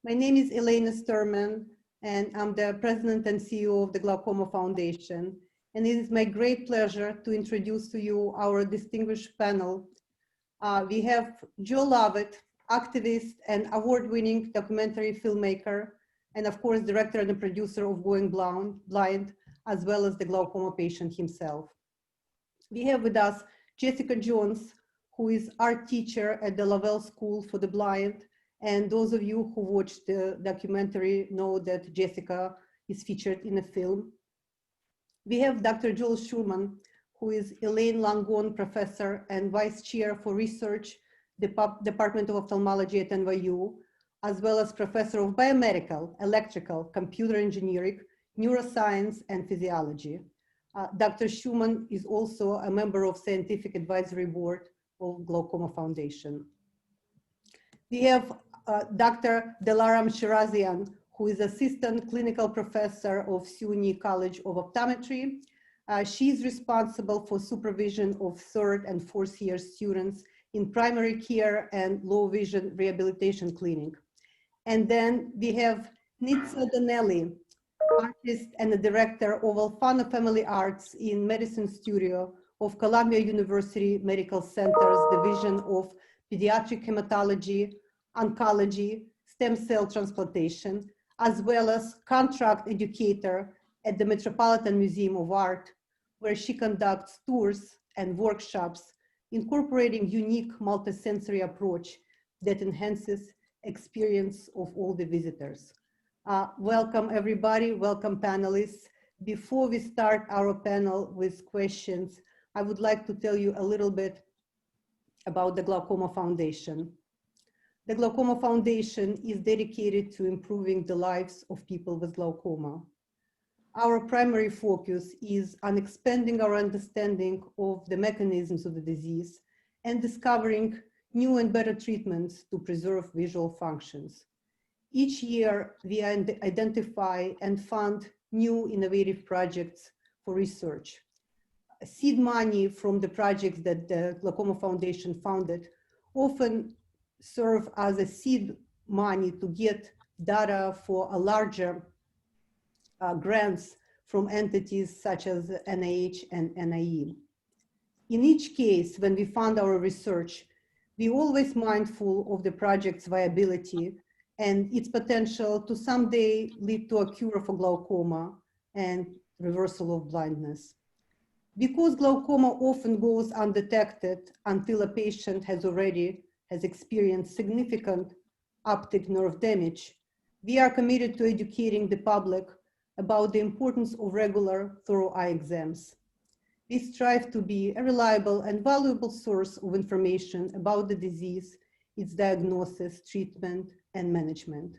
My name is Elena Sturman, and I'm the President and CEO of the Glaucoma Foundation. And it is my great pleasure to introduce to you our distinguished panel. We have Joe Lovett, activist and award-winning documentary filmmaker, and of course, director and producer of Going Blind, as well as the glaucoma patient himself. We have with us Jessica Jones, who is art teacher at the Lavelle School for the Blind. And those of you who watched the documentary know that Jessica is featured in a film. We have Dr. Joel Schurman, who is Elaine Langon Professor and Vice Chair for Research, Department of Ophthalmology at NYU, as well as Professor of Biomedical, Electrical, Computer Engineering, Neuroscience, and Physiology. Dr. Schurman is also a member of Scientific Advisory Board of Glaucoma Foundation. We have Dr. Delaram Shirazian, who is Assistant Clinical Professor of SUNY College of Optometry. She is responsible for supervision of third and fourth year students in primary care and low vision rehabilitation clinic. And then we have Nitsa Donnelly, artist and the director of Alfano Family Arts in Medicine Studio of Columbia University Medical Center's Division of Pediatric Hematology, Oncology, Stem Cell Transplantation, as well as contract educator at the Metropolitan Museum of Art, where she conducts tours and workshops incorporating unique multisensory approach that enhances experience of all the visitors. Welcome everybody, welcome panelists. Before we start our panel with questions, I would like to tell you a little bit about the Glaucoma Foundation. The Glaucoma Foundation is dedicated to improving the lives of people with glaucoma. Our primary focus is on expanding our understanding of the mechanisms of the disease and discovering new and better treatments to preserve visual functions. Each year, we identify and fund new innovative projects for research. Seed money from the projects that the Glaucoma Foundation founded often serve as a seed money to get data for a larger grants from entities such as NIH and NIE. In each case, when we fund our research, we always mindful of the project's viability and its potential to someday lead to a cure for glaucoma and reversal of blindness. Because glaucoma often goes undetected until a patient has experienced significant optic nerve damage, we are committed to educating the public about the importance of regular, thorough eye exams. We strive to be a reliable and valuable source of information about the disease, its diagnosis, treatment, and management.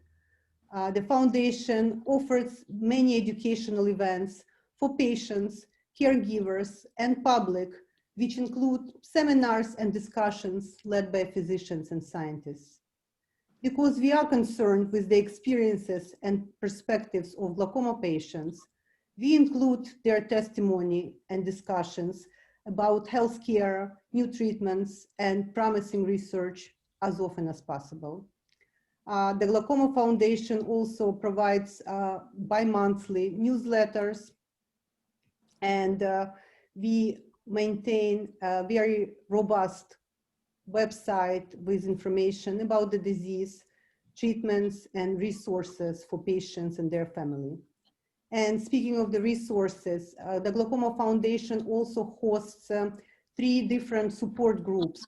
The foundation offers many educational events for patients, caregivers, and public, which include seminars and discussions led by physicians and scientists. Because we are concerned with the experiences and perspectives of glaucoma patients, we include their testimony and discussions about healthcare, new treatments, and promising research as often as possible. The Glaucoma Foundation also provides bi-monthly newsletters, and we maintain a very robust website with information about the disease, treatments, and resources for patients and their family. And speaking of the resources, the Glaucoma Foundation also hosts 3 different support groups.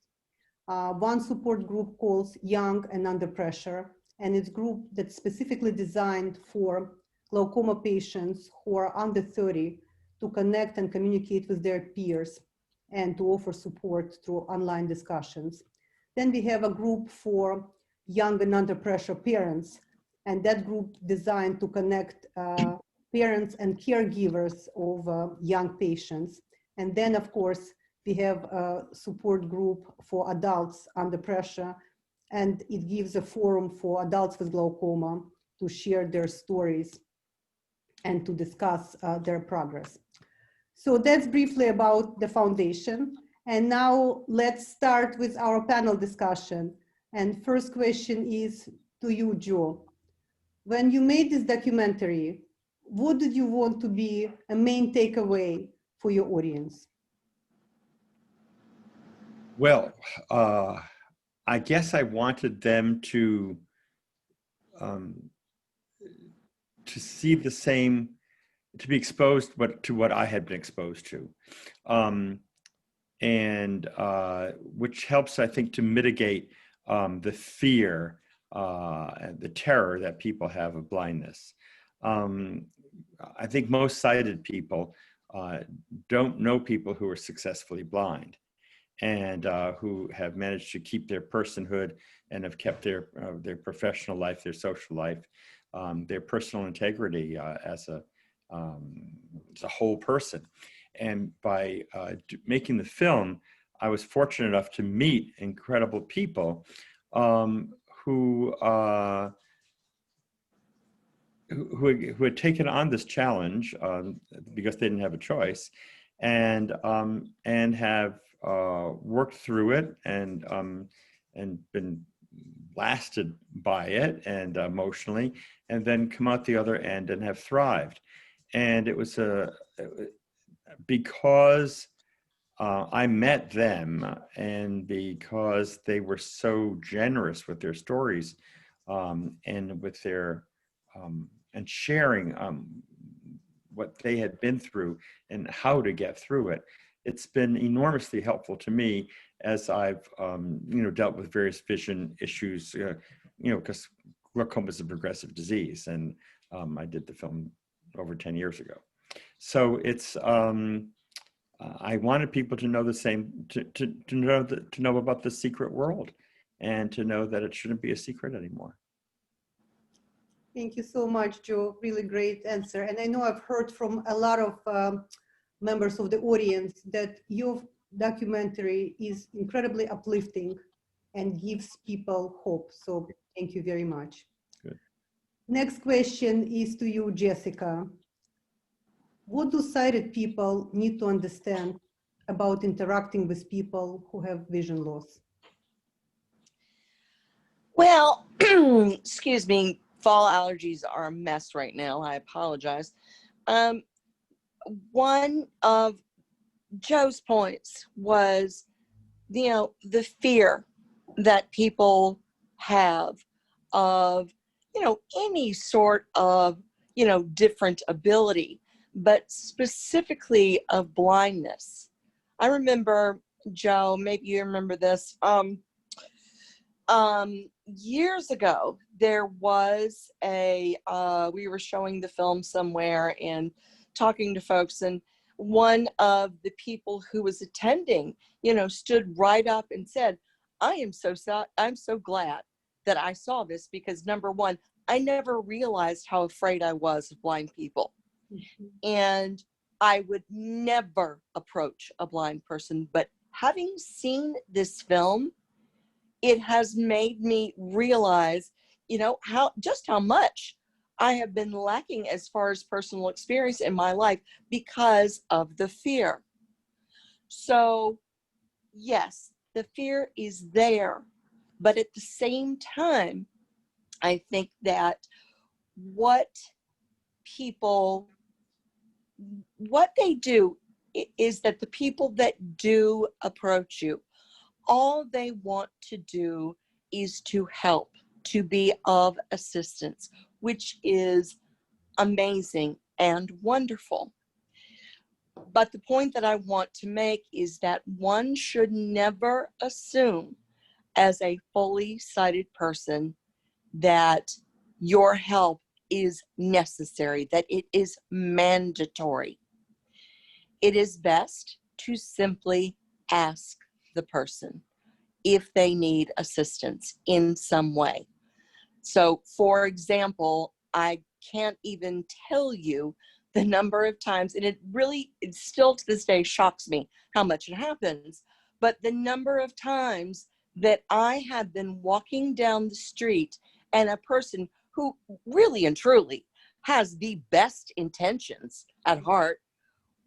One support group calls Young and Under Pressure, and it's a group that's specifically designed for glaucoma patients who are under 30 to connect and communicate with their peers and to offer support through online discussions. Then we have a group for young and under pressure parents, and that group designed to connect parents and caregivers of young patients. And then, of course, we have a support group for adults under pressure, and it gives a forum for adults with glaucoma to share their stories and to discuss their progress. So that's briefly about the foundation. And now let's start with our panel discussion. And first question is to you, Joe. when you made this documentary, what did you want to be a main takeaway for your audience? Well, I guess I wanted them to see the same, to be exposed to what I had been exposed to, and which helps, I think, to mitigate the fear and the terror that people have of blindness. I think most sighted people don't know people who are successfully blind and who have managed to keep their personhood and have kept their professional life, their social life, their personal integrity as a whole person. And by making the film, I was fortunate enough to meet incredible people who had taken on this challenge because they didn't have a choice, and have worked through it and been blasted by it and emotionally, and then come out the other end and have thrived. And it was because I met them, and because they were so generous with their stories and with their and sharing what they had been through and how to get through it. It's been enormously helpful to me as I've dealt with various vision issues, because glaucoma is a progressive disease, and I did the film over 10 years ago. So it's I wanted people to know the same, to know about the secret world, and to know that it shouldn't be a secret anymore. Thank you so much, Joe. Really great answer. And I know I've heard from a lot of members of the audience that your documentary is incredibly uplifting and gives people hope. So thank you very much. Good. Next question is to you, Jessica. What do sighted people need to understand about interacting with people who have vision loss? Well, excuse me, fall allergies are a mess right now. I apologize. One of Joe's points was, the fear that people have of, any sort of, different ability, but specifically of blindness. I remember, Joe, maybe you remember this, years ago, there was we were showing the film somewhere and talking to folks, and one of the people who was attending, stood right up and said, I'm so glad that I saw this, because number one, I never realized how afraid I was of blind people. Mm-hmm. And I would never approach a blind person, but having seen this film, it has made me realize, how much I have been lacking as far as personal experience in my life because of the fear. So yes, the fear is there, but at the same time, I think that what they do is that the people that do approach you, all they want to do is to help, to be of assistance, which is amazing and wonderful. But the point that I want to make is that one should never assume, as a fully sighted person, that your help is necessary, that it is mandatory. It is best to simply ask the person if they need assistance in some way. So, for example, I can't even tell you the number of times, and it still to this day shocks me how much it happens, but the number of times that I have been walking down the street and a person who really and truly has the best intentions at heart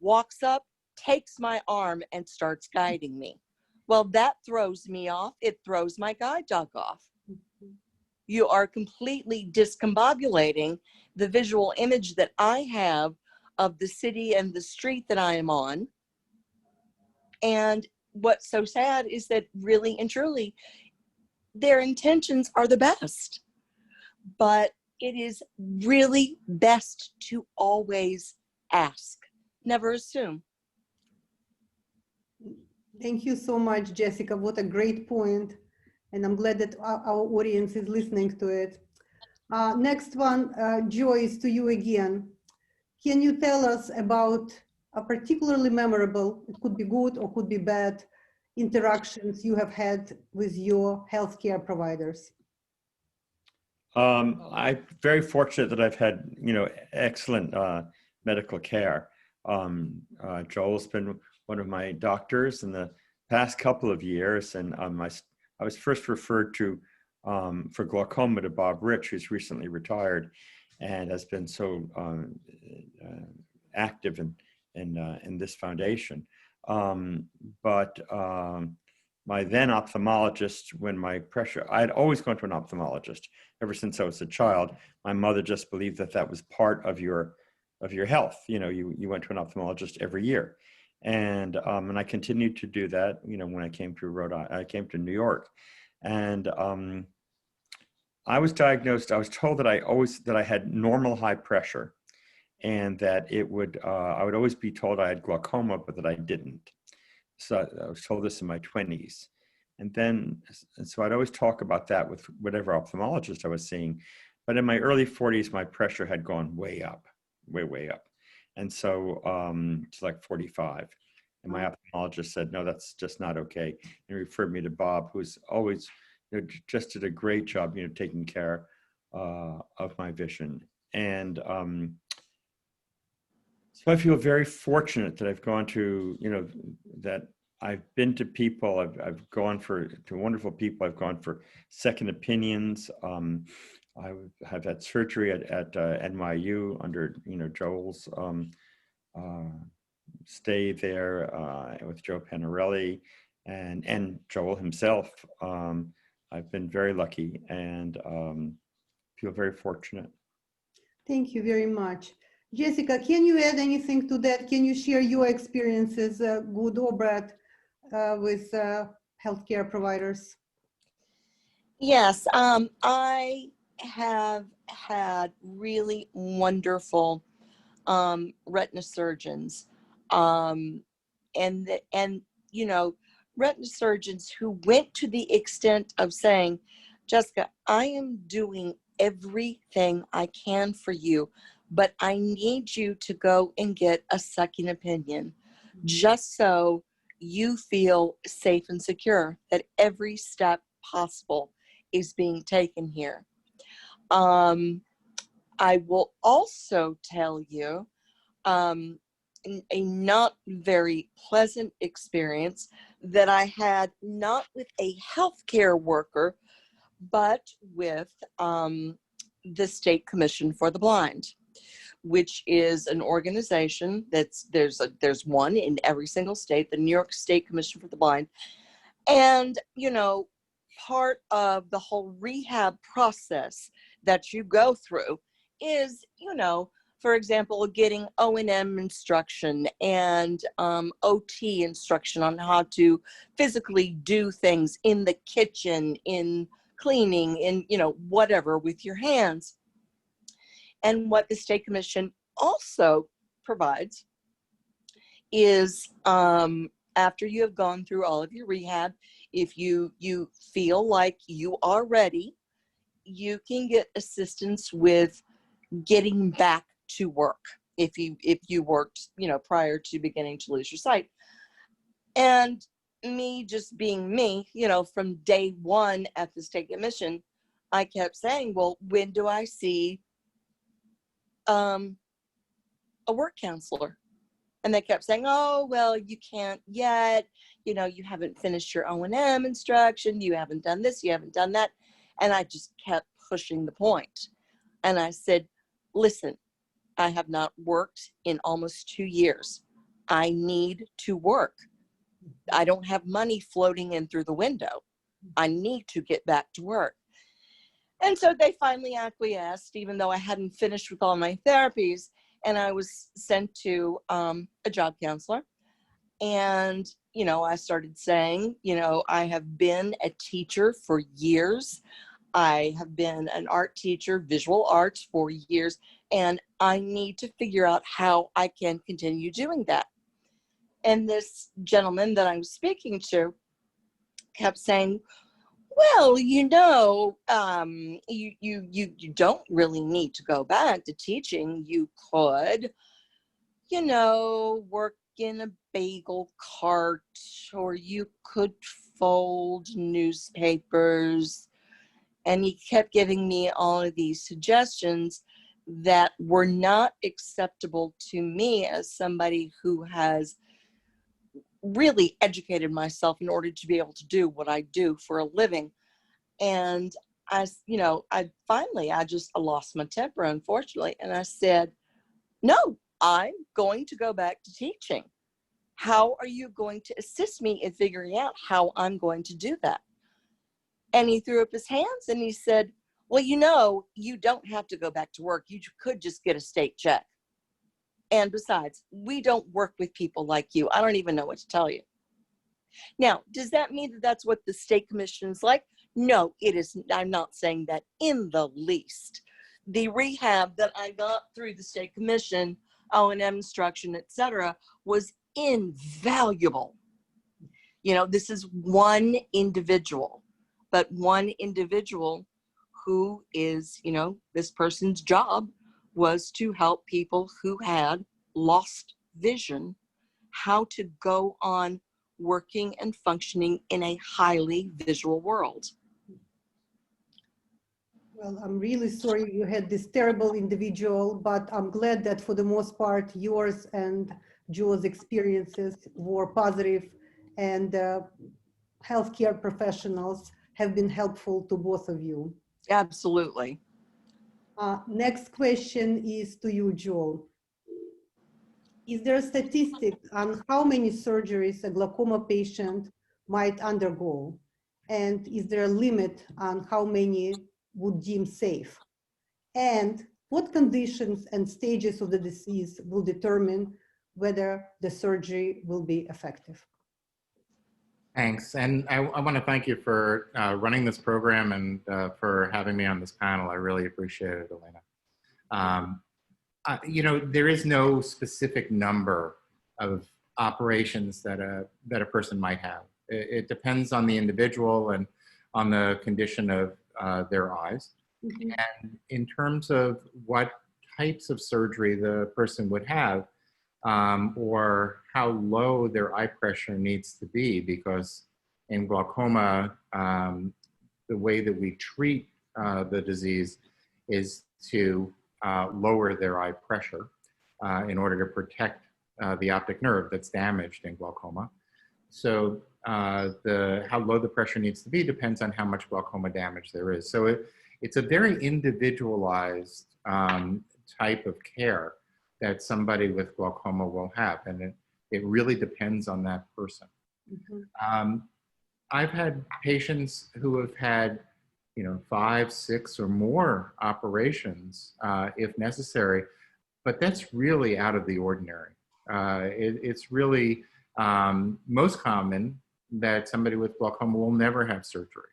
walks up, takes my arm, and starts guiding me. Well, that throws me off. It throws my guide dog off. You are completely discombobulating the visual image that I have of the city and the street that I am on. And what's so sad is that really and truly, their intentions are the best. But it is really best to always ask, never assume. Thank you so much, Jessica. What a great point. And I'm glad that our audience is listening to it. Next one, Joyce, to you again. Can you tell us about a particularly memorable, it could be good or could be bad, interactions you have had with your healthcare providers? I'm very fortunate that I've had, excellent medical care. Joel's been one of my doctors in the past couple of years, and I was first referred to for glaucoma to Bob Rich, who's recently retired, and has been so active in this foundation. My then ophthalmologist, when my pressure, I had always gone to an ophthalmologist ever since I was a child. My mother just believed that that was part of your health. You went to an ophthalmologist every year. And I continued to do that, when I came to I came to New York. And I was diagnosed, I was told that I had normal high pressure, and that I would always be told I had glaucoma, but that I didn't. So I was told this in my 20s. And so I'd always talk about that with whatever ophthalmologist I was seeing. But in my early 40s, my pressure had gone way up, way up. And so it's like 45. And my ophthalmologist said, no, that's just not okay. And referred me to Bob, who's always just did a great job, taking care of my vision. And so I feel very fortunate that I've gone to, that I've been to people, I've gone to wonderful people. I've gone for second opinions. I have had surgery at NYU under, Joel's stay there with Joe Panarelli and Joel himself. I've been very lucky and feel very fortunate. Thank you very much. Jessica, can you add anything to that? Can you share your experiences, good or bad, with healthcare providers? Yes, I have had really wonderful retina surgeons, and retina surgeons who went to the extent of saying, Jessica, I am doing everything I can for you, but I need you to go and get a second opinion, just so you feel safe and secure that every step possible is being taken here. I will also tell you a not very pleasant experience that I had, not with a healthcare worker, but with the State Commission for the Blind, which is an organization there's one in every single state, the New York State Commission for the Blind. And, part of the whole rehab process that you go through is, for example, getting O&M instruction and OT instruction on how to physically do things in the kitchen, in cleaning, in, whatever with your hands. And what the State Commission also provides is after you have gone through all of your rehab, if you feel like you are ready, you can get assistance with getting back to work if you worked, prior to beginning to lose your sight. And me just being me, from day one at the State Commission, I kept saying, well, when do I see a work counselor? And they kept saying, oh, well, you can't yet, you haven't finished your O&M instruction, you haven't done this, you haven't done that. And I just kept pushing the point. And I said, listen, I have not worked in almost 2 years. I need to work. I don't have money floating in through the window. I need to get back to work. And so they finally acquiesced, even though I hadn't finished with all my therapies, and I was sent to a job counselor. And, you know, I started saying, you know, I have been a teacher for years. I have been an art teacher, visual arts, for years, and I need to figure out how I can continue doing that. And this gentleman that I was speaking to kept saying, well, you know, you don't really need to go back to teaching. You could, you know, work in a bagel cart, or you could fold newspapers. And he kept giving me all of these suggestions that were not acceptable to me as somebody who has really educated myself in order to be able to do what I do for a living. And I, you know, I lost my temper, unfortunately. And I said, no, I'm going to go back to teaching. How are you going to assist me in figuring out how I'm going to do that? And he threw up his hands and he said, well, you know, you don't have to go back to work. You could just get a state check. And besides, we don't work with people like you. I don't even know what to tell you. Now, does that mean that that's what the state commission is like? No, it isn't. I'm not saying that in the least. The rehab that I got through the state commission, O&M instruction, etc., was invaluable. You know, this is one individual, but one individual who is, you know, this person's job was to help people who had lost vision how to go on working and functioning in a highly visual world. Well, I'm really sorry you had this terrible individual, but I'm glad that for the most part, yours and Joe's experiences were positive, and healthcare professionals have been helpful to both of you. Absolutely. Next question is to you, Joel. Is there a statistic on how many surgeries a glaucoma patient might undergo? And is there a limit on how many would deem safe? And what conditions and stages of the disease will determine whether the surgery will be effective? Thanks. And I want to thank you for running this program and for having me on this panel. I really appreciate it, Elena. You know, there is no specific number of operations that a person might have. It depends on the individual and on the condition of their eyes. Mm-hmm. And in terms of what types of surgery the person would have, or how low their eye pressure needs to be, because in glaucoma, the way that we treat the disease is to lower their eye pressure in order to protect the optic nerve that's damaged in glaucoma. So how low the pressure needs to be depends on how much glaucoma damage there is. So it's a very individualized type of care that somebody with glaucoma will have, and it really depends on that person. Mm-hmm. I've had patients who have had, you know, 5, 6 or more operations if necessary, but that's really out of the ordinary. It's really most common that somebody with glaucoma will never have surgery,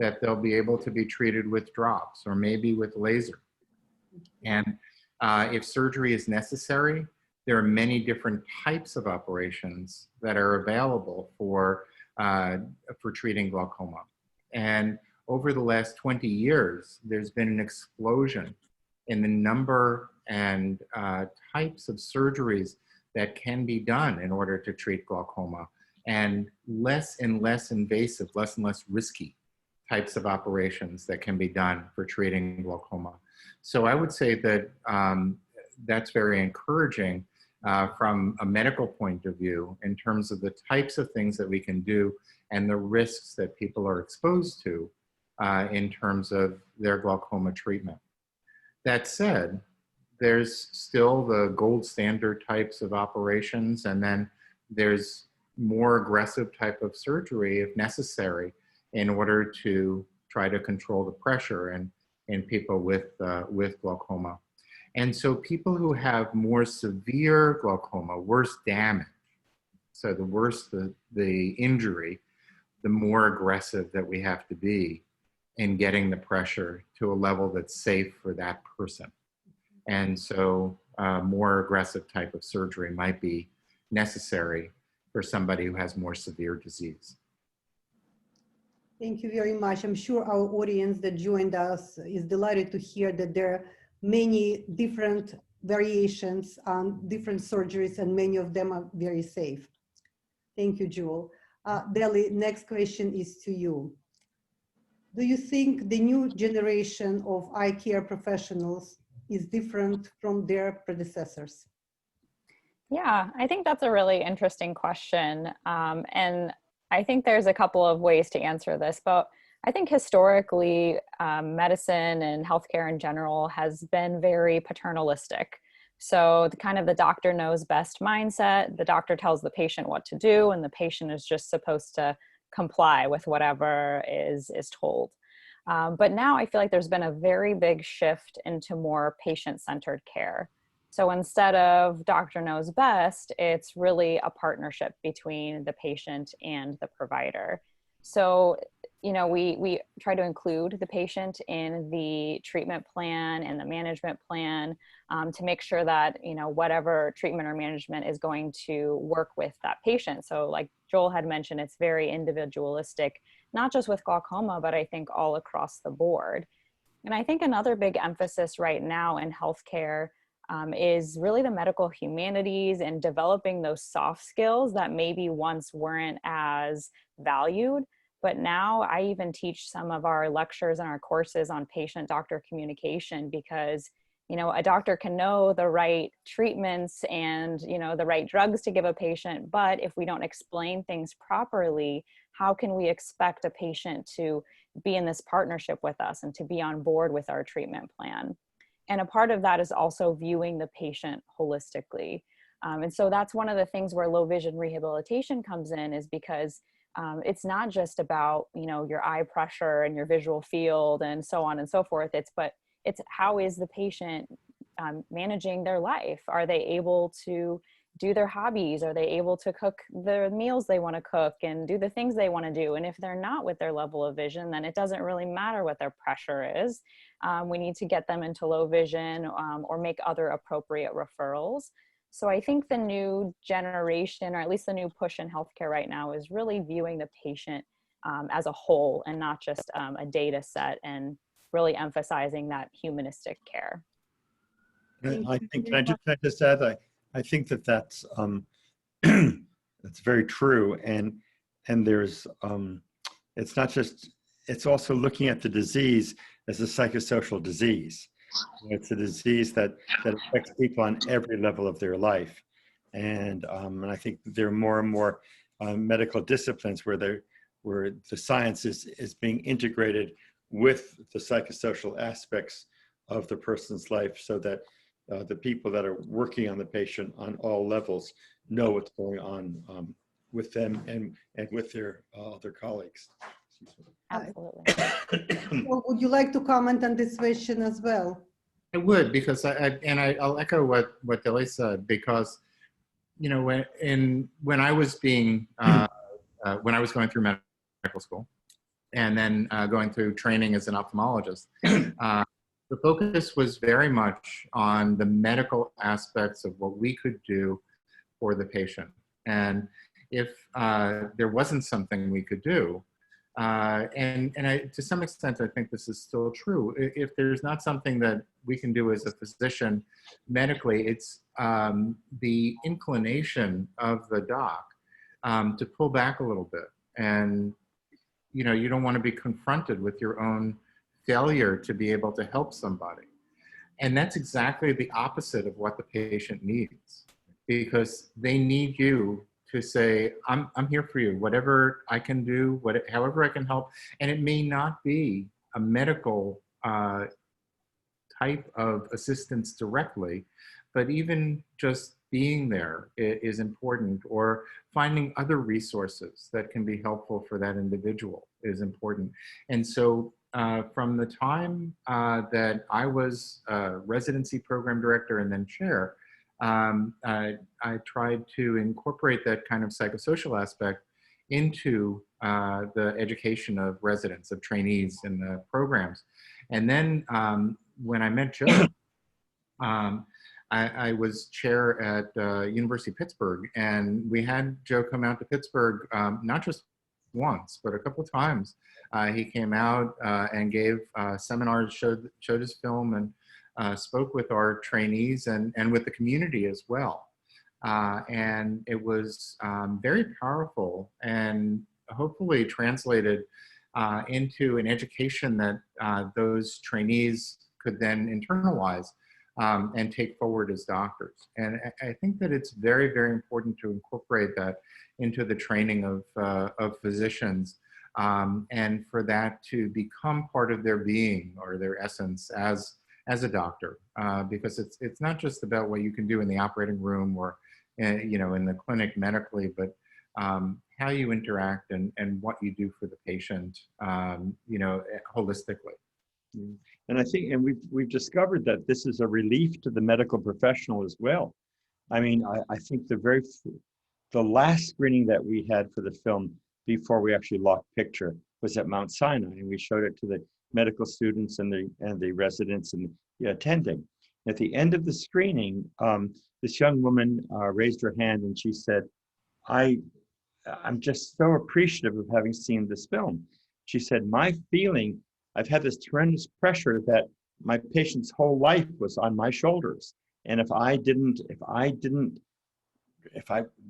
that they'll be able to be treated with drops or maybe with laser. And if surgery is necessary, there are many different types of operations that are available for treating glaucoma. And over the last 20 years, there's been an explosion in the number and types of surgeries that can be done in order to treat glaucoma, and less invasive, less and less risky types of operations that can be done for treating glaucoma. So I would say that that's very encouraging from a medical point of view in terms of the types of things that we can do and the risks that people are exposed to in terms of their glaucoma treatment. That said, there's still the gold standard types of operations, and then there's more aggressive type of surgery if necessary in order to try to control the pressure in people with glaucoma. And so people who have more severe glaucoma, worse damage, so the worse the injury, the more aggressive that we have to be in getting the pressure to a level that's safe for that person. And so more aggressive type of surgery might be necessary for somebody who has more severe disease. Thank you very much. I'm sure our audience that joined us is delighted to hear that there are many different variations on different surgeries, and many of them are very safe. Thank you, Jewel. Deli, next question is to you. Do you think the new generation of eye care professionals is different from their predecessors? Yeah, I think that's a really interesting question. And I think there's a couple of ways to answer this, but I think historically, medicine and healthcare in general has been very paternalistic. So the doctor knows best mindset, the doctor tells the patient what to do, and the patient is just supposed to comply with whatever is told. But now I feel like there's been a very big shift into more patient-centered care. So instead of doctor knows best, it's really a partnership between the patient and the provider. So, you know, we try to include the patient in the treatment plan and the management plan to make sure that, you know, whatever treatment or management is going to work with that patient. So like Joel had mentioned, it's very individualistic, not just with glaucoma, but I think all across the board. And I think another big emphasis right now in healthcare is really the medical humanities and developing those soft skills that maybe once weren't as valued. But now I even teach some of our lectures and our courses on patient-doctor communication because, you know, a doctor can know the right treatments and, you know, the right drugs to give a patient, but if we don't explain things properly, how can we expect a patient to be in this partnership with us and to be on board with our treatment plan? And a part of that is also viewing the patient holistically. And so that's one of the things where low vision rehabilitation comes in, is because it's not just about, you know, your eye pressure and your visual field and so on and so forth. It's how is the patient managing their life? Are they able to do their hobbies? Are they able to cook the meals they want to cook and do the things they want to do? And if they're not with their level of vision, then it doesn't really matter what their pressure is. We need to get them into low vision or make other appropriate referrals. So I think the new generation, or at least the new push in healthcare right now, is really viewing the patient as a whole and not just a data set, and really emphasizing that humanistic care. I think, can I just add, I think that's that's very true, and there's it's not just, it's also looking at the disease as a psychosocial disease. It's a disease that affects people on every level of their life, and I think there are more and more medical disciplines where the science is being integrated with the psychosocial aspects of the person's life, so that the people that are working on the patient on all levels know what's going on with them and with their other colleagues. Absolutely. Well, would you like to comment on this question as well? I would, because I'll echo what Deli said, because, you know, when I was being when I was going through medical school and then going through training as an ophthalmologist, the focus was very much on the medical aspects of what we could do for the patient. And if there wasn't something we could do, to some extent, I think this is still true. If there's not something that we can do as a physician medically, it's the inclination of the doc to pull back a little bit. And, you know, you don't want to be confronted with your own failure to be able to help somebody. And that's exactly the opposite of what the patient needs, because they need you to say, I'm here for you, whatever I can do, however I can help. And it may not be a medical type of assistance directly, but even just being there is important, or finding other resources that can be helpful for that individual is important. And so from the time that I was residency program director and then chair, I tried to incorporate that kind of psychosocial aspect into the education of residents, of trainees in the programs. And then when I met Joe, I was chair at University of Pittsburgh, and we had Joe come out to Pittsburgh, not just once, but a couple of times. He came out and gave seminars, showed his film, and spoke with our trainees and with the community as well. And it was very powerful and hopefully translated into an education that those trainees could then internalize and take forward as doctors. And I think that it's very, very important to incorporate that into the training of physicians, and for that to become part of their being or their essence as a doctor, because it's not just about what you can do in the operating room or in the clinic medically, but how you interact and what you do for the patient, holistically. And I think, and we've discovered that this is a relief to the medical professional as well. I mean, I think the last screening that we had for the film before we actually locked picture was at Mount Sinai, and we showed it to the medical students and the residents and the attending. At the end of the screening, this young woman raised her hand and she said, I'm just so appreciative of having seen this film. She said, my feeling, I've had this tremendous pressure that my patient's whole life was on my shoulders. And if I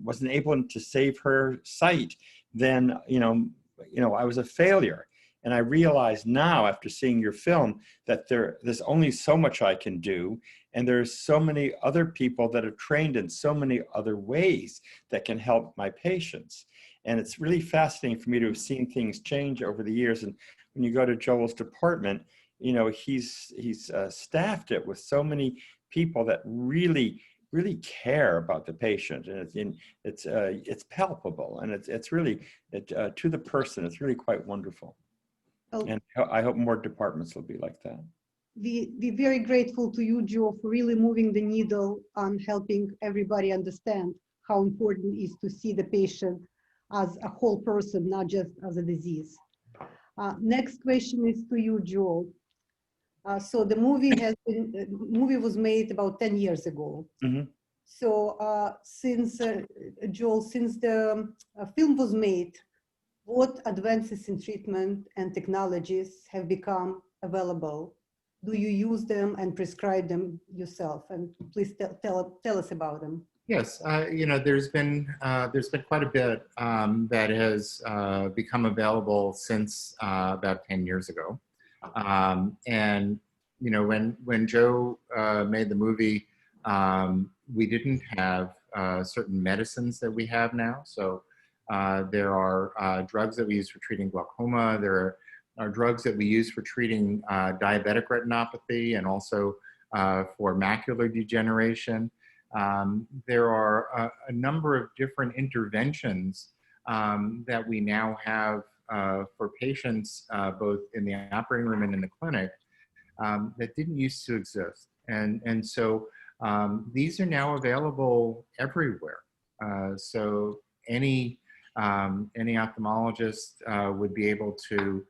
wasn't able to save her sight, then, I was a failure. And I realize now, after seeing your film, that there's only so much I can do. And there's so many other people that have trained in so many other ways that can help my patients. And it's really fascinating for me to have seen things change over the years. And when you go to Joel's department, he's staffed it with so many people that really care about the patient, and it's palpable, and it's really to the person. It's really quite wonderful. Oh. And I hope more departments will be like that. We're very grateful to you, Joe, for really moving the needle on helping everybody understand how important it is to see the patient as a whole person, not just as a disease. Next question is to you, Joel. So the movie was made about 10 years ago. Mm-hmm. So since Joel, since the film was made, what advances in treatment and technologies have become available? Do you use them and prescribe them yourself? And please tell us about them. Yes, there's been quite a bit that has become available since about 10 years ago. And when Joe made the movie, we didn't have certain medicines that we have now. So there are drugs that we use for treating glaucoma. There are drugs that we use for treating diabetic retinopathy and also for macular degeneration. There are a number of different interventions that we now have for patients, both in the operating room and in the clinic, that didn't used to exist. And so these are now available everywhere. So any ophthalmologist would be able to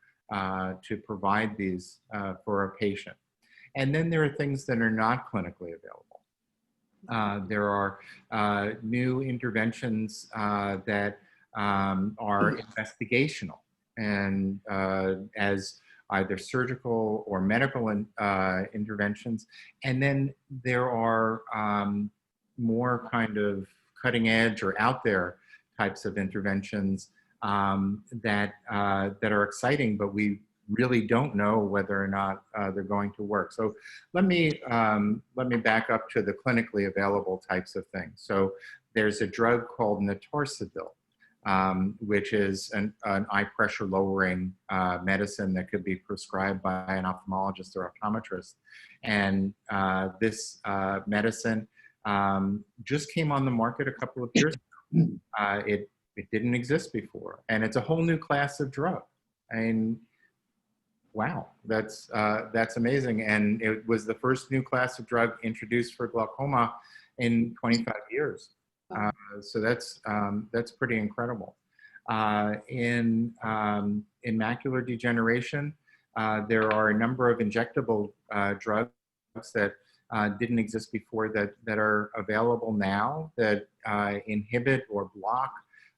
provide these for a patient. And then there are things that are not clinically available. There are new interventions that are investigational and as either surgical or medical interventions. And then there are more kind of cutting edge or out there types of interventions that are exciting, but we really don't know whether or not they're going to work. So let me back up to the clinically available types of things. So there's a drug called Notorsadil, which is an eye pressure lowering medicine that could be prescribed by an ophthalmologist or optometrist. And this medicine just came on the market a couple of years ago. It didn't exist before, and it's a whole new class of drug. And Wow, that's amazing. And it was the first new class of drug introduced for glaucoma in 25 years. So that's pretty incredible. In macular degeneration, there are a number of injectable drugs that didn't exist before that are available now that inhibit or block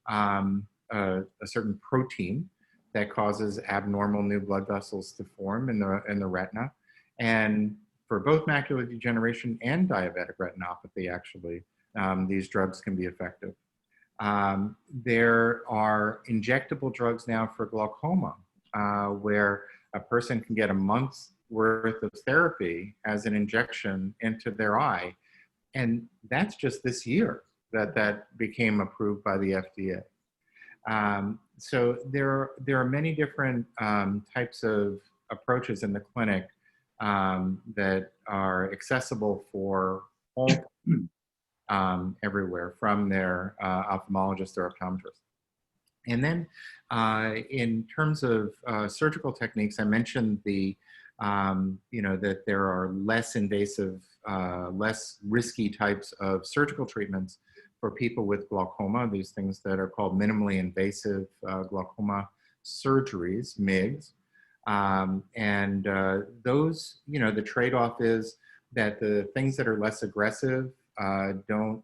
a certain protein that causes abnormal new blood vessels to form in the retina. And for both macular degeneration and diabetic retinopathy, actually, these drugs can be effective. There are injectable drugs now for glaucoma, where a person can get a month's worth of therapy as an injection into their eye. And that's just this year that became approved by the FDA. So there are many different types of approaches in the clinic that are accessible for all everywhere, from their ophthalmologist or optometrist. And then in terms of surgical techniques, I mentioned that there are less invasive, less risky types of surgical treatments for people with glaucoma, these things that are called minimally invasive glaucoma surgeries, MIGS. Those, the trade-off is that the things that are less aggressive don't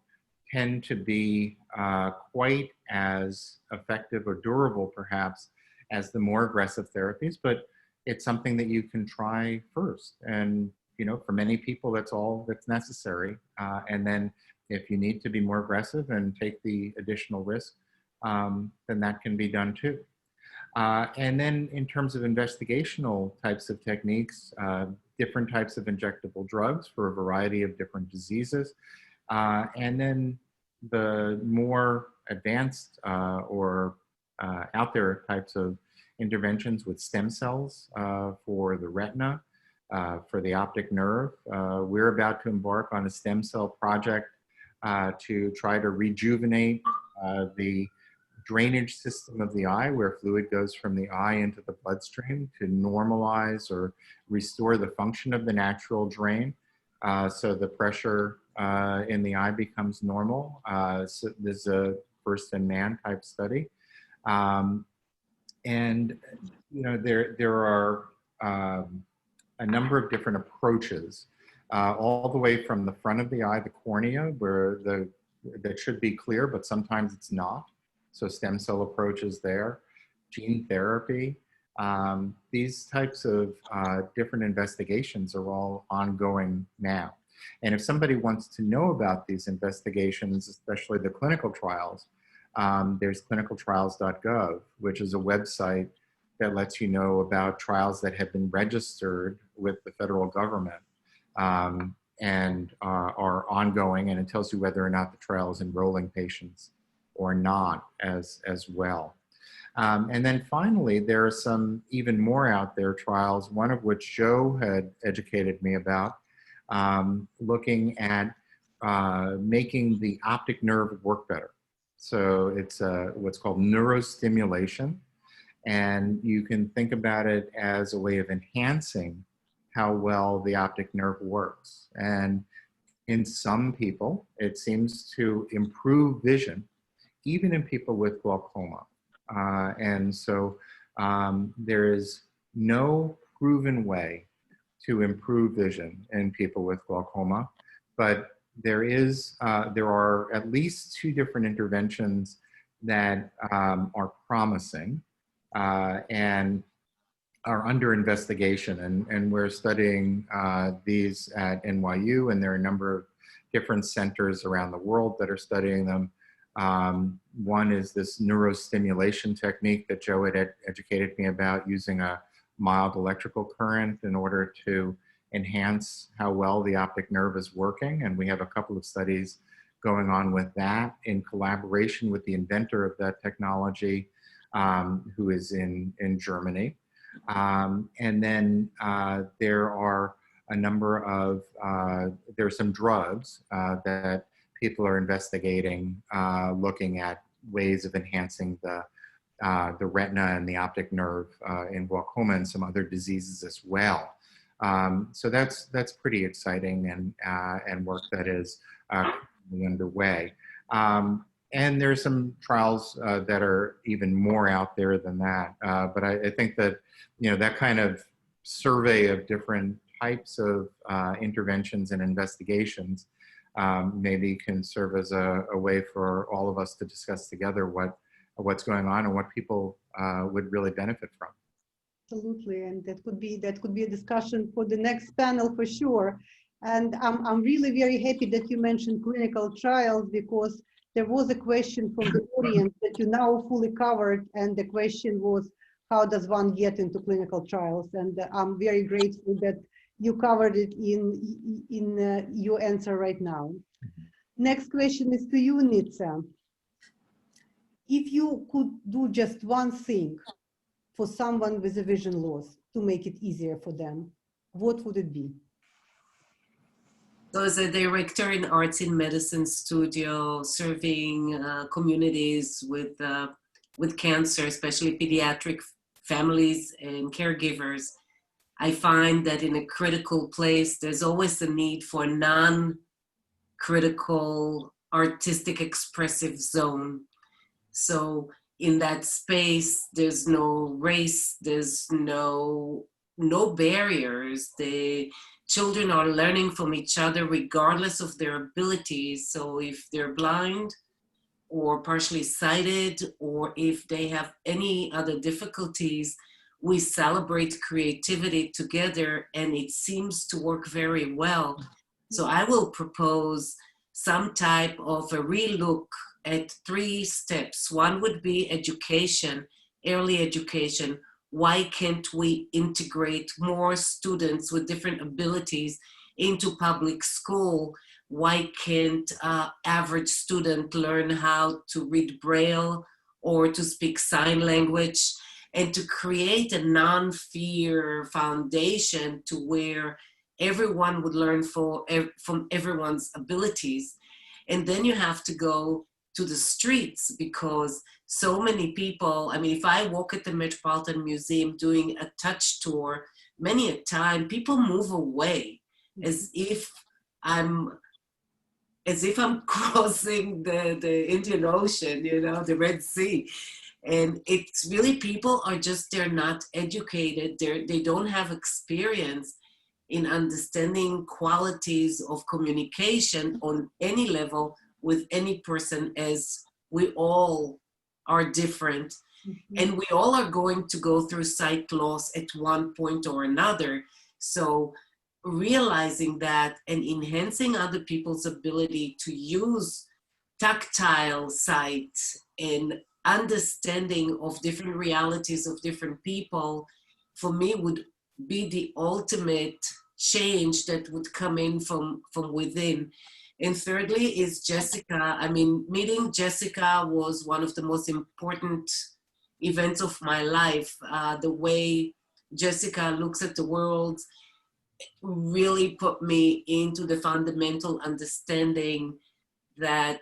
tend to be quite as effective or durable, perhaps, as the more aggressive therapies, but it's something that you can try first. And, for many people, that's all that's necessary. And then if you need to be more aggressive and take the additional risk, then that can be done too. And then in terms of investigational types of techniques, different types of injectable drugs for a variety of different diseases. And then the more advanced or out there types of interventions with stem cells for the retina, for the optic nerve. We're about to embark on a stem cell project to try to rejuvenate the drainage system of the eye, where fluid goes from the eye into the bloodstream, to normalize or restore the function of the natural drain, so the pressure in the eye becomes normal. So this is a first-in-man type study. And there are a number of different approaches, all the way from the front of the eye, the cornea, where that should be clear, but sometimes it's not. So stem cell approaches there, gene therapy. These types of different investigations are all ongoing now. And if somebody wants to know about these investigations, especially the clinical trials, there's clinicaltrials.gov, which is a website that lets you know about trials that have been registered with the federal government and are ongoing, and it tells you whether or not the trial is enrolling patients or not as well. And then finally, there are some even more out there trials, one of which Joe had educated me about, looking at making the optic nerve work better. So it's what's called neurostimulation. And you can think about it as a way of enhancing how well the optic nerve works. And in some people, it seems to improve vision, even in people with glaucoma. And so there is no proven way to improve vision in people with glaucoma, but there are at least 2 different interventions that are promising and are under investigation. And we're studying these at NYU, and there are a number of different centers around the world that are studying them. One is this neurostimulation technique that Joe had educated me about, using a mild electrical current in order to enhance how well the optic nerve is working. And we have a couple of studies going on with that in collaboration with the inventor of that technology, who is in Germany. And then there are a number of, there are some drugs that people are investigating, looking at ways of enhancing the the retina and the optic nerve in glaucoma and some other diseases as well. So that's pretty exciting and work that is underway. And there's some trials that are even more out there than that. But I think that, that kind of survey of different types of interventions and investigations maybe can serve as a way for all of us to discuss together what's going on and what people would really benefit from. Absolutely, and that could be a discussion for the next panel for sure. And I'm really very happy that you mentioned clinical trials, because there was a question from the audience that you now fully covered, and the question was, how does one get into clinical trials? And I'm very grateful that you covered it in your answer right now. Next question is to you, Nitsa. If you could do just one thing for someone with a vision loss to make it easier for them, what would it be? So as a director in Arts in Medicine studio, serving communities with cancer, especially pediatric families and caregivers, I find that in a critical place, there's always the need for a non-critical, artistic, expressive zone. So in that space, there's no race, there's no barriers. The children are learning from each other regardless of their abilities. So if they're blind or partially sighted, or if they have any other difficulties, we celebrate creativity together, and it seems to work very well. So I will propose some type of a relook at 3 steps. One would be education, early education. Why can't we integrate more students with different abilities into public school? Why can't average student learn how to read Braille or to speak sign language? And to create a non-fear foundation to where everyone would learn from everyone's abilities. And then you have to go to the streets, because so many people, I mean, if I walk at the Metropolitan Museum doing a touch tour, many a time people move away as if I'm crossing the Indian Ocean, the Red Sea. And it's really, people are just, they're not educated. They don't have experience in understanding qualities of communication on any level with any person, as we all are different. And we all are going to go through sight loss at one point or another. So realizing that and enhancing other people's ability to use tactile sight and understanding of different realities of different people, for me, would be the ultimate change that would come in from within. And thirdly is Jessica. I mean, meeting Jessica was one of the most important events of my life. The way Jessica looks at the world really put me into the fundamental understanding that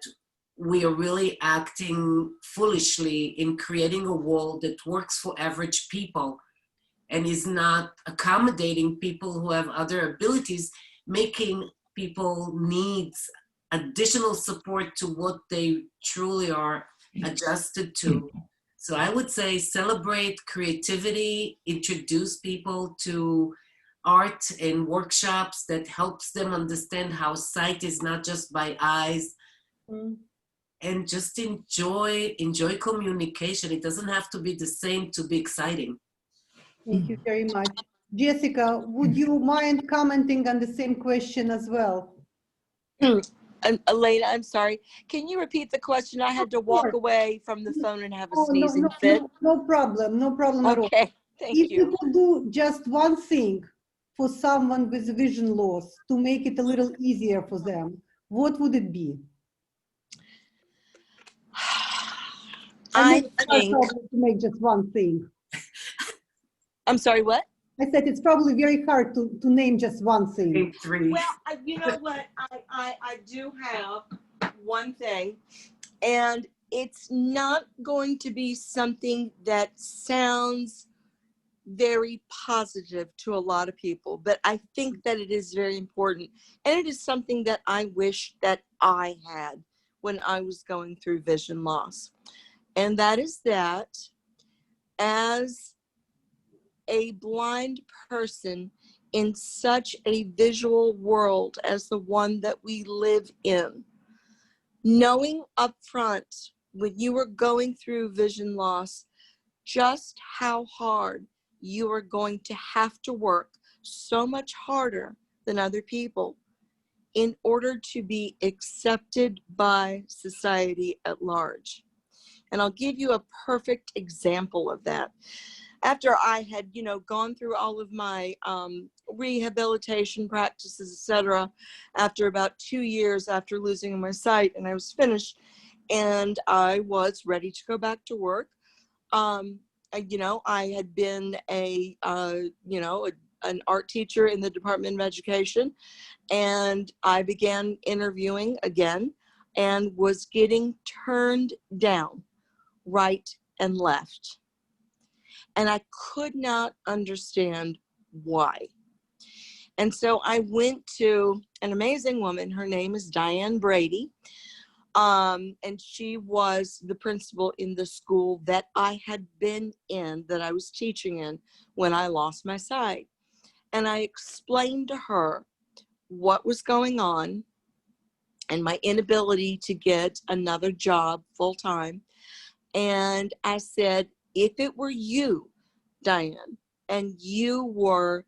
we are really acting foolishly in creating a world that works for average people and is not accommodating people who have other abilities, making people needs additional support to what they truly are adjusted to. So I would say celebrate creativity, introduce people to art and workshops that helps them understand how sight is not just by eyes, and just enjoy communication. It doesn't have to be the same to be exciting. Thank you very much. Jessica, would you mind commenting on the same question as well? Elena, I'm sorry. Can you repeat the question? I had to walk away from the phone and have a sneezing fit. No problem at all. Okay, thank If you. you could do just one thing for someone with vision loss to make it a little easier for them, what would it be? I think, to make just one thing. I'm sorry, what? I said it's probably very hard to name just one thing. Well, you know what? I do have one thing, and it's not going to be something that sounds very positive to a lot of people, but I think that it is very important. And it is something that I wish that I had when I was going through vision loss. And that is that as a blind person in such a visual world as the one that we live in, knowing up front when you were going through vision loss, just how hard you are going to have to work, so much harder than other people, in order to be accepted by society at large. And I'll give you a perfect example of that. After I had, gone through all of my rehabilitation practices, etc., after about 2 years after losing my sight, and I was finished, and I was ready to go back to work. I had been an art teacher in the Department of Education, and I began interviewing again and was getting turned down right and left. And I could not understand why. And so I went to an amazing woman. Her name is Diane Brady. And she was the principal in the school that I had been in, that I was teaching in when I lost my sight. And I explained to her what was going on and my inability to get another job full time. And I said, if it were you, Diane, and you were,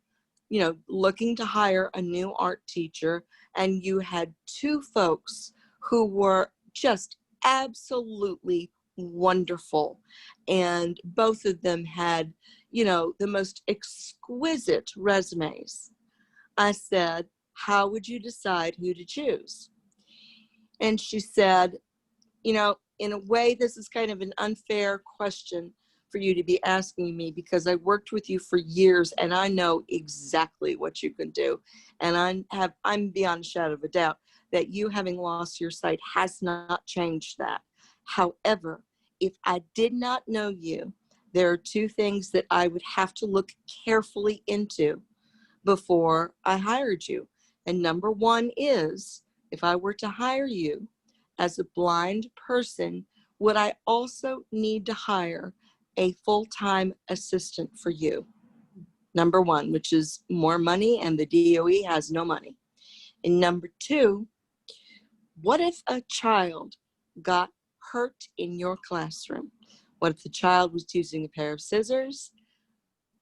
looking to hire a new art teacher, and you had 2 folks who were just absolutely wonderful, and both of them had, the most exquisite resumes, I said, how would you decide who to choose? And she said, in a way, this is kind of an unfair question for you to be asking me, because I worked with you for years and I know exactly what you can do. And I'm beyond a shadow of a doubt that you having lost your sight has not changed that. However, if I did not know you, there are 2 things that I would have to look carefully into before I hired you. And number 1 is, if I were to hire you as a blind person, would I also need to hire a full-time assistant for you? Number 1, which is more money, and the DOE has no money. And number 2, what if a child got hurt in your classroom? What if the child was using a pair of scissors,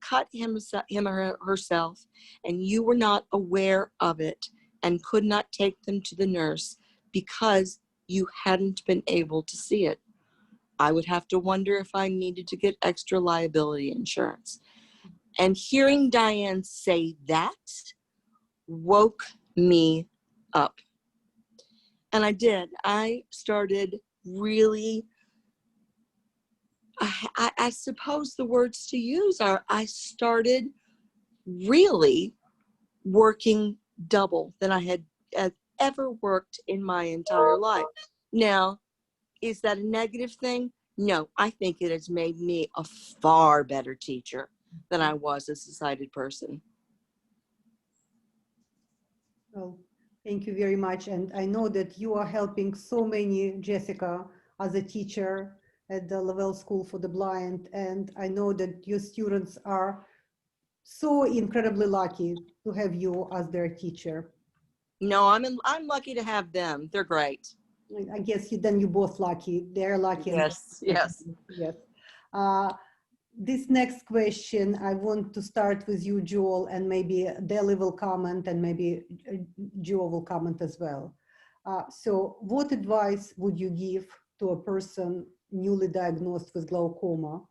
cut him or herself, and you were not aware of it and could not take them to the nurse because you hadn't been able to see it? I would have to wonder if I needed to get extra liability insurance. And hearing Diane say that woke me up. And I did. I started really, I suppose the words to use are, I started really working double than I had ever worked in my entire life. Now, is that a negative thing? No, I think it has made me a far better teacher than I was as a sighted person. Well, thank you very much. And I know that you are helping so many, Jessica, as a teacher at the Lavelle School for the Blind. And I know that your students are so incredibly lucky to have you as their teacher. No, I'm lucky to have them. They're great. I guess then you're both lucky. They're lucky. Yes, yes. Yes. This next question, I want to start with you, Joel, and maybe Deli will comment, and maybe Joe will comment as well. So what advice would you give to a person newly diagnosed with glaucoma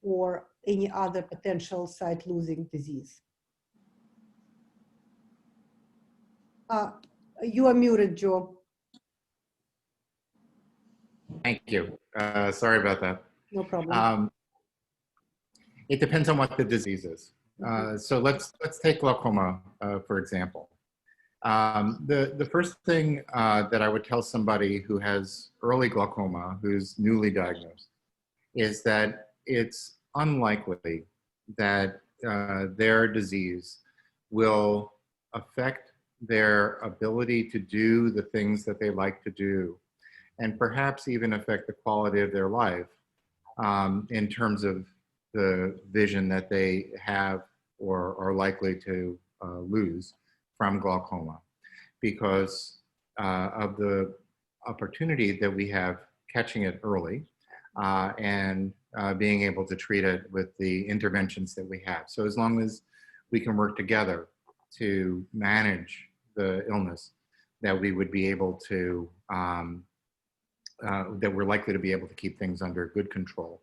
or any other potential sight-losing disease? You are muted, Joe. Thank you. Sorry about that. No problem. It depends on what the disease is. So let's take glaucoma, for example. The first thing that I would tell somebody who has early glaucoma, who's newly diagnosed, is that it's unlikely that their disease will affect their ability to do the things that they like to do, and perhaps even affect the quality of their life in terms of the vision that they have or are likely to lose from glaucoma, because of the opportunity that we have catching it early and being able to treat it with the interventions that we have. So as long as we can work together to manage the illness, that we would be able to, that we're likely to be able to keep things under good control.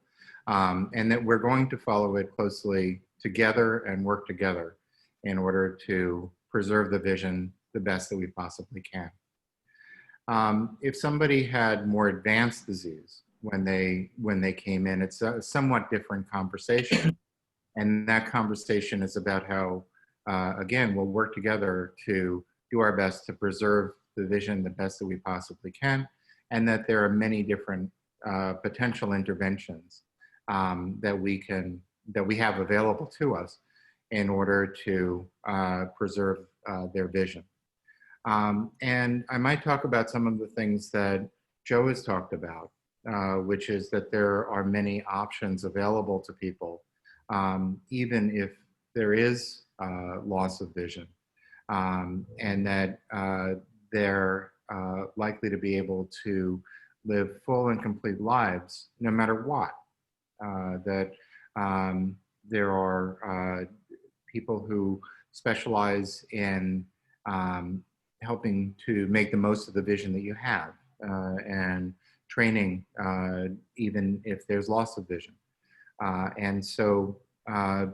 And that we're going to follow it closely together and work together in order to preserve the vision the best that we possibly can. If somebody had more advanced disease when they came in, it's a somewhat different conversation. And that conversation is about how, again, we'll work together to do our best to preserve the vision the best that we possibly can, and that there are many different potential interventions that we have available to us in order to preserve their vision. And I might talk about some of the things that Joe has talked about, which is that there are many options available to people, even if there is loss of vision, and that they're likely to be able to live full and complete lives no matter what. That there are people who specialize in helping to make the most of the vision that you have, and training even if there's loss of vision. And so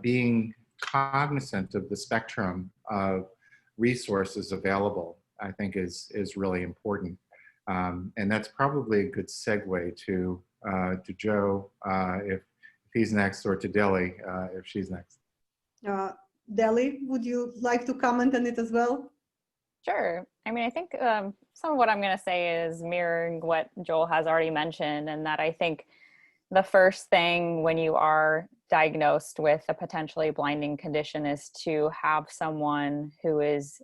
being cognizant of the spectrum of resources available, I think is really important. And that's probably a good segue to Joe, if he's next, or to Deli, if she's next. Deli, would you like to comment on it as well? Sure. I mean, I think some of what I'm going to say is mirroring what Joel has already mentioned, and that I think the first thing when you are diagnosed with a potentially blinding condition is to have someone who is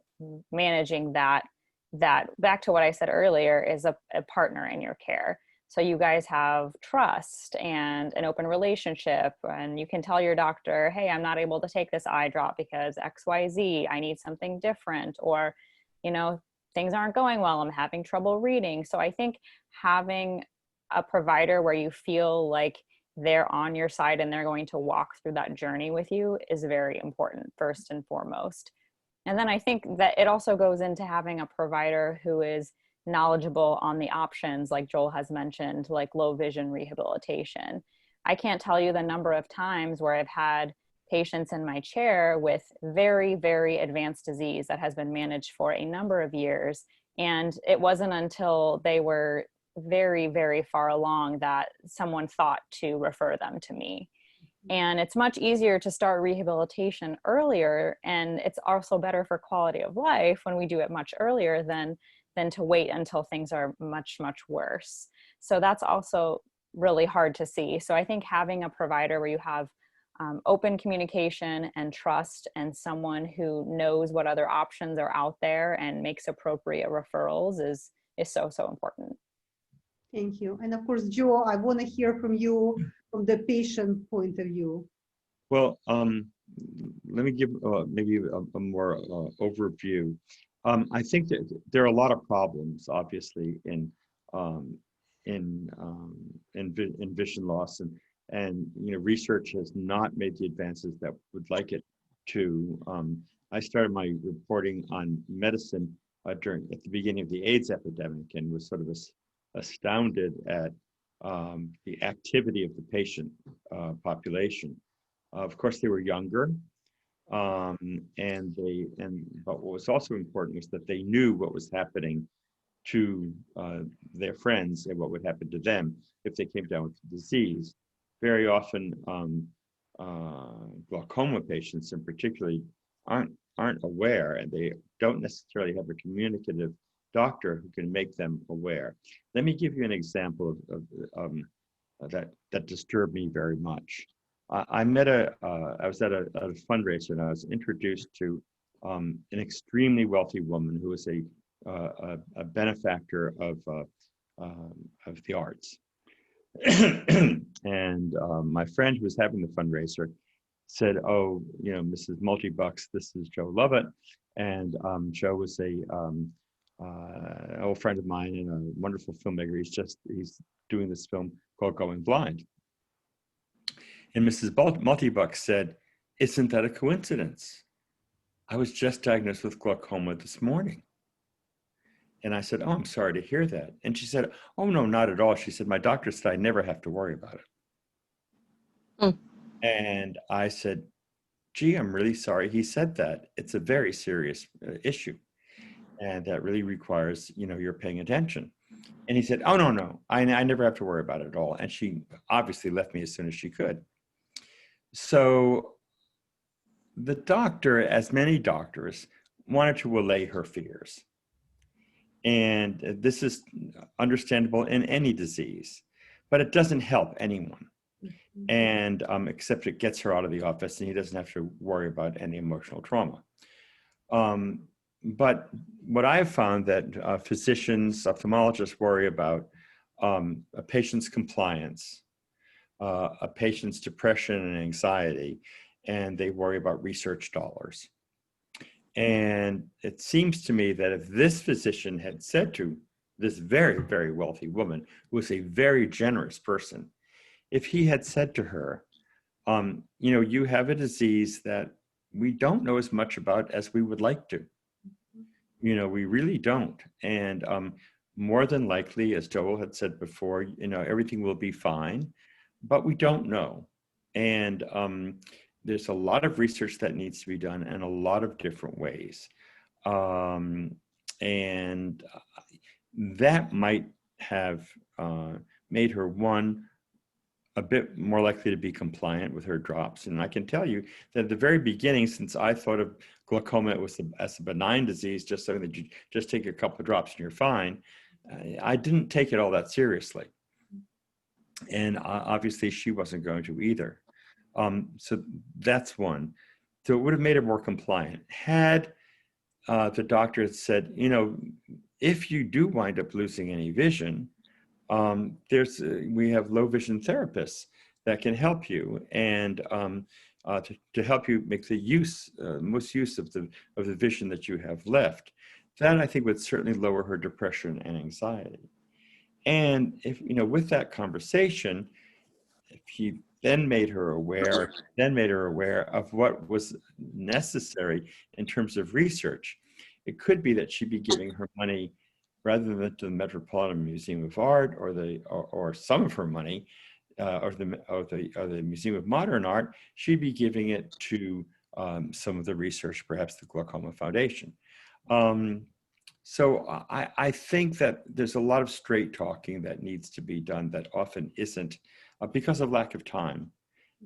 managing that back to what I said earlier, is a partner in your care. So you guys have trust and an open relationship, and you can tell your doctor, hey, I'm not able to take this eye drop because XYZ, I need something different, or, you know, things aren't going well, I'm having trouble reading. So I think having a provider where you feel like they're on your side and they're going to walk through that journey with you is very important, first and foremost. And then I think that it also goes into having a provider who is knowledgeable on the options, like Joel has mentioned, like low vision rehabilitation. I can't tell you the number of times where I've had patients in my chair with very, very advanced disease that has been managed for a number of years. And it wasn't until they were very, very far along that someone thought to refer them to me. And it's much easier to start rehabilitation earlier, and it's also better for quality of life when we do it much earlier than to wait until things are much, much worse. So that's also really hard to see. So I think having a provider where you have open communication and trust, and someone who knows what other options are out there and makes appropriate referrals is so, so important. Thank you. And of course, Joe, I want to hear from you from the patient point of view. Well, let me give maybe a more overview. I think that there are a lot of problems, obviously, in vision loss, and you know, research has not made the advances that would like it to. I started my reporting on medicine at the beginning of the AIDS epidemic, and was sort of astounded at the activity of the patient population. Of course, they were younger, but what was also important was that they knew what was happening to their friends and what would happen to them if they came down with the disease. Very often, glaucoma patients, in particular, aren't aren't aware, and they don't necessarily have a communicative doctor who can make them aware. Let me give you an example of that disturbed me very much. I was at a fundraiser, and I was introduced to an extremely wealthy woman who was a benefactor of the arts. And my friend who was having the fundraiser said, "Oh, you know, Mrs. Multi-Bucks, this is Joe Lovett." And Joe was an old friend of mine and a wonderful filmmaker. He's doing this film called Going Blind. And Mrs. Multi-Bucks said, "Isn't that a coincidence? I was just diagnosed with glaucoma this morning." And I said, "Oh, I'm sorry to hear that." And she said, "Oh, no, not at all." She said, "My doctor said I never have to worry about it." Mm. And I said, "Gee, I'm really sorry he said that. It's a very serious issue. And that really requires, you know, you're paying attention." And he said, "Oh, no, no, I never have to worry about it at all." And she obviously left me as soon as she could. So the doctor, as many doctors, wanted to allay her fears. And this is understandable in any disease, but it doesn't help anyone. And except it gets her out of the office and he doesn't have to worry about any emotional trauma. But what I've found that physicians, ophthalmologists worry about a patient's compliance, a patient's depression and anxiety, and they worry about research dollars. And it seems to me that if this physician had said to this very, very wealthy woman, who was a very generous person, if he had said to her, you know, you have a disease that we don't know as much about as we would like to. You know, we really don't. And more than likely, as Joel had said before, you know, everything will be fine, but we don't know. And there's a lot of research that needs to be done in a lot of different ways. And that might have made her, one, a bit more likely to be compliant with her drops. And I can tell you that at the very beginning, since I thought of glaucoma as a benign disease, just something that you just take a couple of drops and you're fine, I didn't take it all that seriously. And obviously she wasn't going to either. So that's one. So it would have made her more compliant. Had the doctor said, you know, if you do wind up losing any vision, we have low vision therapists that can help you and to help you make the most use of the vision that you have left. That I think would certainly lower her depression and anxiety. And if, you know, with that conversation, if he then made her aware of what was necessary in terms of research, it could be that she'd be giving her money rather than to the Metropolitan Museum of Art or some of her money or the Museum of Modern Art, she'd be giving it to some of the research, perhaps the Glaucoma Foundation. So I think that there's a lot of straight talking that needs to be done that often isn't because of lack of time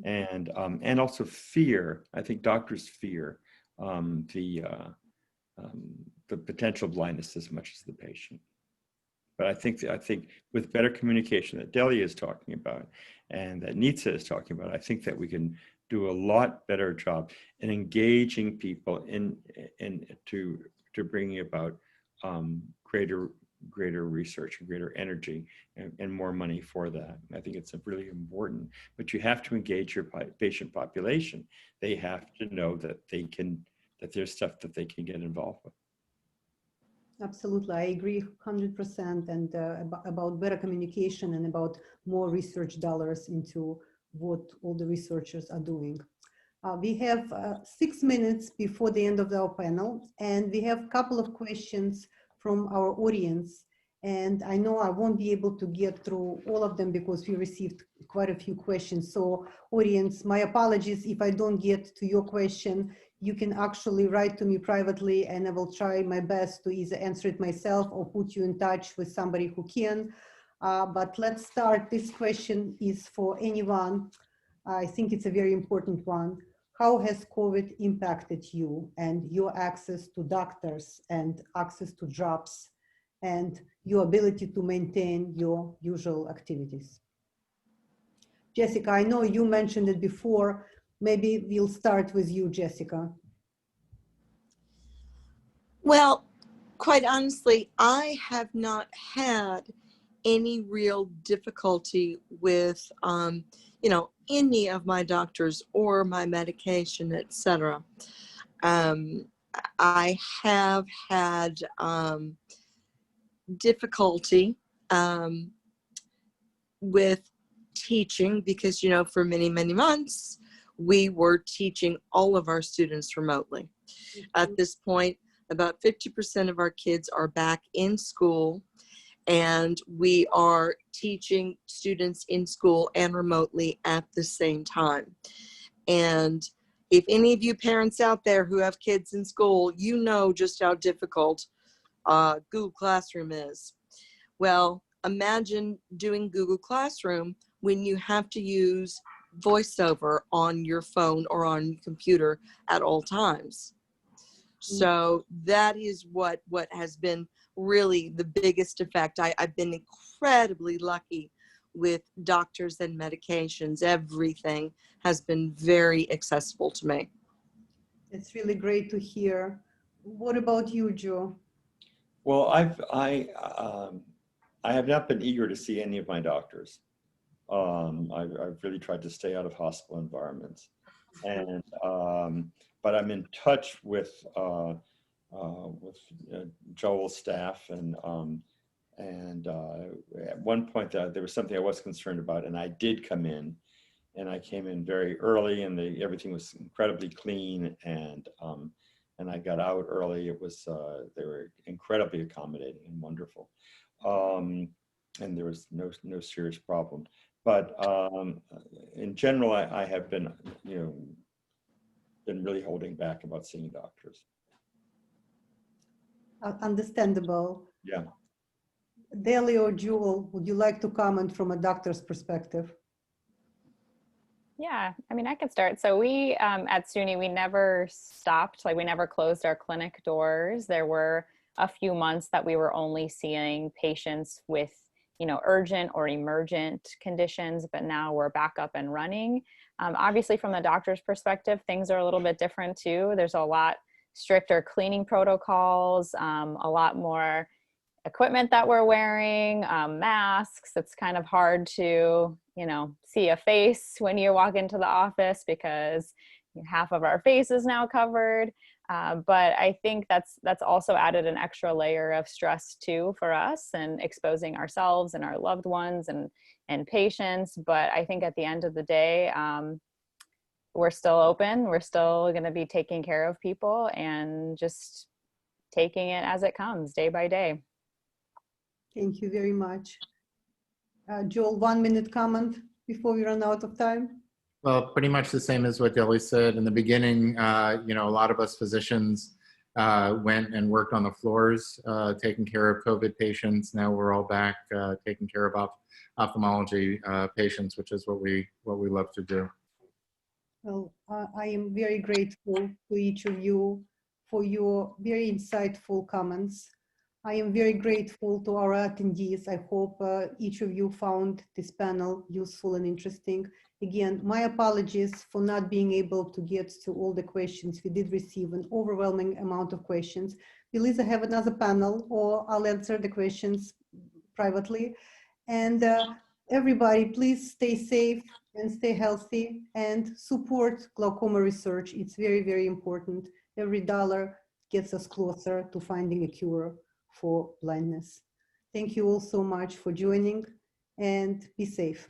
and also fear. I think doctors fear the potential blindness as much as the patient. But I think with better communication that Delia is talking about and that Nitsa is talking about, I think that we can do a lot better job in engaging people to bringing about greater research and greater energy and more money for that. I think it's really important, but you have to engage your patient population. They have to know that there's stuff that they can get involved with. Absolutely, I agree 100%. And about better communication and about more research dollars into what all the researchers are doing. We have 6 minutes before the end of our panel, and we have a couple of questions from our audience. And I know I won't be able to get through all of them because we received quite a few questions. So audience, my apologies if I don't get to your question. You can actually write to me privately and I will try my best to either answer it myself or put you in touch with somebody who can. But let's start. This question is for anyone. I think it's a very important one. how has COVID impacted you and your access to doctors and access to jobs and your ability to maintain your usual activities? Jessica, I know you mentioned it before. Maybe we'll start with you, Jessica. Well, quite honestly, I have not had any real difficulty with, any of my doctors or my medication, etc. I have had difficulty with teaching because, for many, many months, we were teaching all of our students remotely. At this point, about 50% of our kids are back in school, and we are teaching students in school and remotely at the same time. And if any of you parents out there who have kids in school, you know just how difficult Google Classroom is. Well, imagine doing Google Classroom when you have to use VoiceOver on your phone or on your computer at all times. So that is what has been really the biggest effect. I've been incredibly lucky with doctors and medications. Everything has been very accessible to me. It's really great to hear. What about you, Joe? Well, I have not been eager to see any of my doctors. I've really tried to stay out of hospital environments, and but I'm in touch with Joel's staff, and at one point there was something I was concerned about, and I did come in, and I came in very early, and everything was incredibly clean, and I got out early. It was they were incredibly accommodating and wonderful, and there was no serious problem. But in general, I have been been really holding back about seeing doctors. Understandable. Yeah. Deli or Jewel, would you like to comment from a doctor's perspective? Yeah, I mean, I could start. So we at SUNY, we never stopped, like we never closed our clinic doors. There were a few months that we were only seeing patients with, urgent or emergent conditions, but now we're back up and running. Obviously, from the doctor's perspective, things are a little bit different too. There's a lot stricter cleaning protocols, a lot more equipment that we're wearing, masks. It's kind of hard to, see a face when you walk into the office because half of our face is now covered. But I think that's also added an extra layer of stress too for us, and exposing ourselves and our loved ones and patients. But I think at the end of the day, we're still open. We're still going to be taking care of people and just taking it as it comes day by day. Thank you very much. Joel, 1 minute comment before we run out of time. Well, pretty much the same as what Deli said in the beginning. A lot of us physicians went and worked on the floors, taking care of COVID patients. Now we're all back taking care of ophthalmology patients, which is what we love to do. Well, I am very grateful to each of you for your very insightful comments. I am very grateful to our attendees. I hope each of you found this panel useful and interesting. Again, my apologies for not being able to get to all the questions. We did receive an overwhelming amount of questions. We'll either have another panel or I'll answer the questions privately. And everybody, please stay safe and stay healthy and support glaucoma research. It's very, very important. Every dollar gets us closer to finding a cure for blindness. Thank you all so much for joining, and be safe.